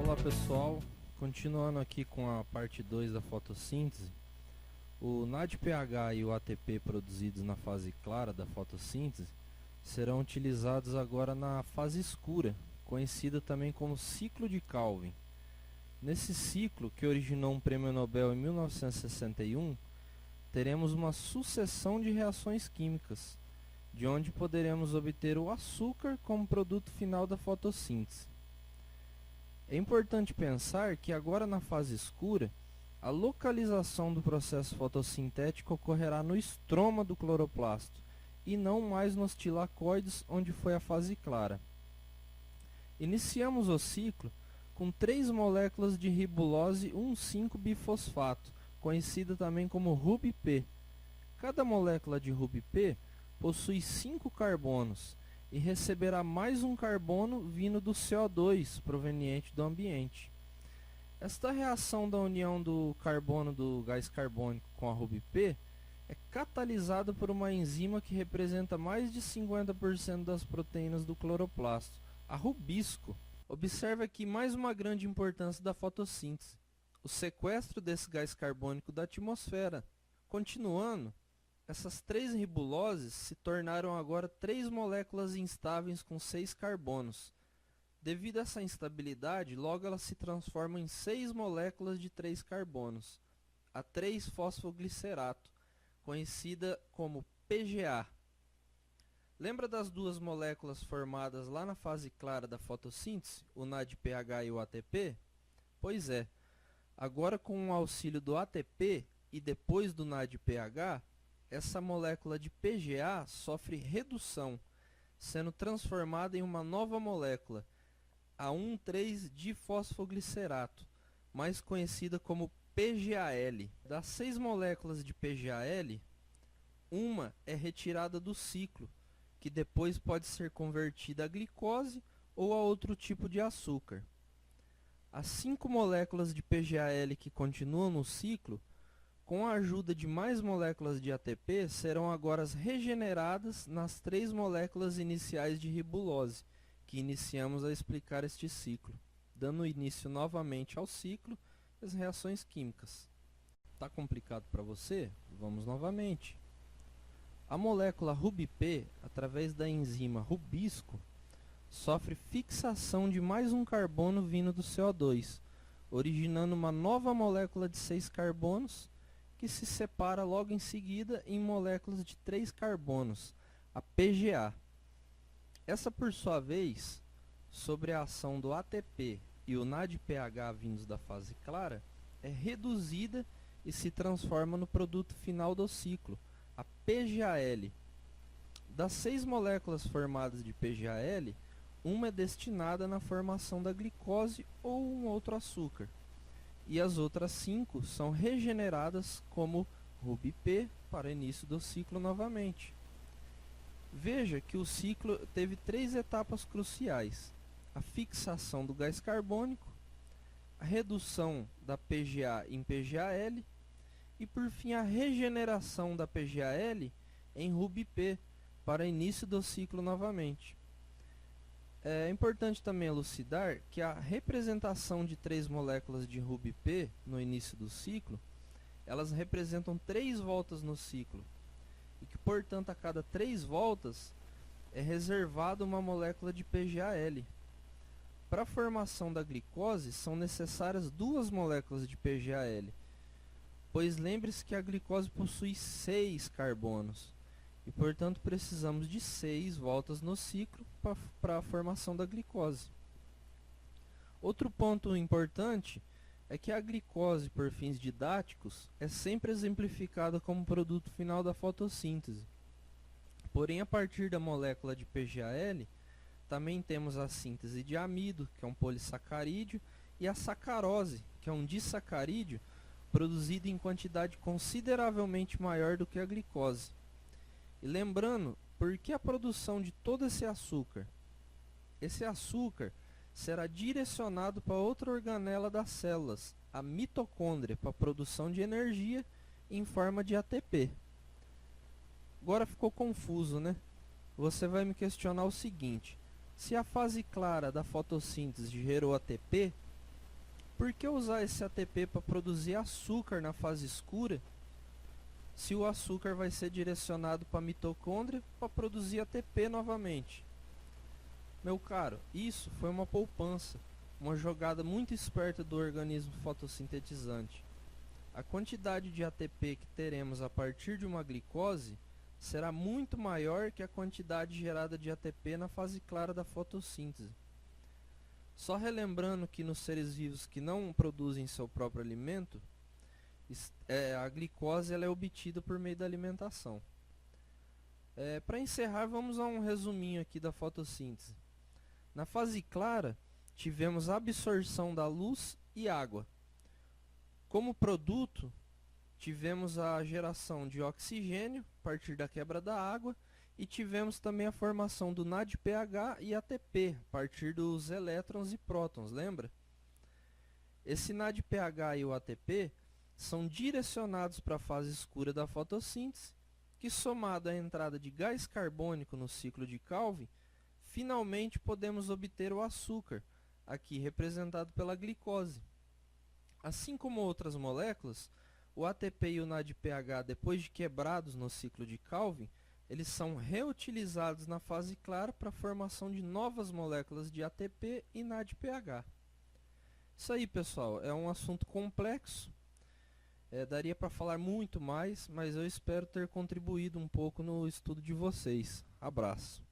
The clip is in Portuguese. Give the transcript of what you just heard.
Olá pessoal, continuando aqui com a parte 2 da fotossíntese, o NADPH e o ATP produzidos na fase clara da fotossíntese serão utilizados agora na fase escura, conhecida também como ciclo de Calvin. Nesse ciclo, que originou um prêmio Nobel em 1961, teremos uma sucessão de reações químicas, de onde poderemos obter o açúcar como produto final da fotossíntese. É importante pensar que agora na fase escura, a localização do processo fotossintético ocorrerá no estroma do cloroplasto e não mais nos tilacoides, onde foi a fase clara. Iniciamos o ciclo com 3 moléculas de ribulose 1,5-bifosfato, conhecida também como RuBP. Cada molécula de RuBP possui 5 carbonos e receberá mais um carbono vindo do CO2 proveniente do ambiente. Esta reação da união do carbono do gás carbônico com a RuBP é catalisada por uma enzima que representa mais de 50% das proteínas do cloroplasto, a rubisco. Observe aqui mais uma grande importância da fotossíntese, o sequestro desse gás carbônico da atmosfera. Continuando, essas 3 ribuloses se tornaram agora 3 moléculas instáveis com 6 carbonos. Devido a essa instabilidade, logo elas se transformam em 6 moléculas de 3 carbonos, a 3-fosfoglicerato, conhecida como PGA. Lembra das 2 moléculas formadas lá na fase clara da fotossíntese, o NADPH e o ATP? Pois é, agora com o auxílio do ATP e depois do NADPH, essa molécula de PGA sofre redução, sendo transformada em uma nova molécula, a 1,3-difosfoglicerato, mais conhecida como PGAL. Das 6 moléculas de PGAL, uma é retirada do ciclo, que depois pode ser convertida a glicose ou a outro tipo de açúcar. As 5 moléculas de PGAL que continuam no ciclo, com a ajuda de mais moléculas de ATP, serão agora regeneradas nas 3 moléculas iniciais de ribulose, que iniciamos a explicar este ciclo, dando início novamente ao ciclo e às reações químicas. Está complicado para você? Vamos novamente. A molécula RuBP, através da enzima rubisco, sofre fixação de mais um carbono vindo do CO2, originando uma nova molécula de 6 carbonos, que se separa logo em seguida em moléculas de 3 carbonos, a PGA. Essa, por sua vez, sobre a ação do ATP e o NADPH vindos da fase clara, é reduzida e se transforma no produto final do ciclo, a PGAL. Das 6 moléculas formadas de PGAL, uma é destinada na formação da glicose ou um outro açúcar, e as outras 5 são regeneradas como RuBP para início do ciclo novamente. Veja que o ciclo teve 3 etapas cruciais: a fixação do gás carbônico, a redução da PGA em PGAL e por fim a regeneração da PGAL em RuBP para início do ciclo novamente. É importante também elucidar que a representação de 3 moléculas de RuBP no início do ciclo, elas representam 3 voltas no ciclo, e que, portanto, a cada 3 voltas é reservada uma molécula de PGAL. Para a formação da glicose, são necessárias 2 moléculas de PGAL, pois lembre-se que a glicose possui 6 carbonos, e, portanto, precisamos de 6 voltas no ciclo para a formação da glicose. Outro ponto importante é que a glicose, por fins didáticos, é sempre exemplificada como produto final da fotossíntese. Porém, a partir da molécula de PGAL, também temos a síntese de amido, que é um polissacarídeo, e a sacarose, que é um disacarídeo, produzido em quantidade consideravelmente maior do que a glicose. E lembrando, por que a produção de todo esse açúcar? Esse açúcar será direcionado para outra organela das células, a mitocôndria, para a produção de energia em forma de ATP. Agora ficou confuso, né? Você vai me questionar o seguinte: se a fase clara da fotossíntese gerou ATP, por que usar esse ATP para produzir açúcar na fase escura, se o açúcar vai ser direcionado para a mitocôndria para produzir ATP novamente? Meu caro, isso foi uma poupança, uma jogada muito esperta do organismo fotossintetizante. A quantidade de ATP que teremos a partir de uma glicose será muito maior que a quantidade gerada de ATP na fase clara da fotossíntese. Só relembrando que nos seres vivos que não produzem seu próprio alimento, a glicose ela é obtida por meio da alimentação. Para encerrar, vamos a um resuminho aqui da fotossíntese. Na fase clara, tivemos a absorção da luz e água. Como produto, tivemos a geração de oxigênio a partir da quebra da água e tivemos também a formação do NADPH e ATP a partir dos elétrons e prótons, lembra? Esse NADPH e o ATP são direcionados para a fase escura da fotossíntese, que somado à entrada de gás carbônico no ciclo de Calvin, finalmente podemos obter o açúcar, aqui representado pela glicose. Assim como outras moléculas, o ATP e o NADPH, depois de quebrados no ciclo de Calvin, eles são reutilizados na fase clara para a formação de novas moléculas de ATP e NADPH. Isso aí, pessoal, é um assunto complexo, daria para falar muito mais, mas eu espero ter contribuído um pouco no estudo de vocês. Abraço.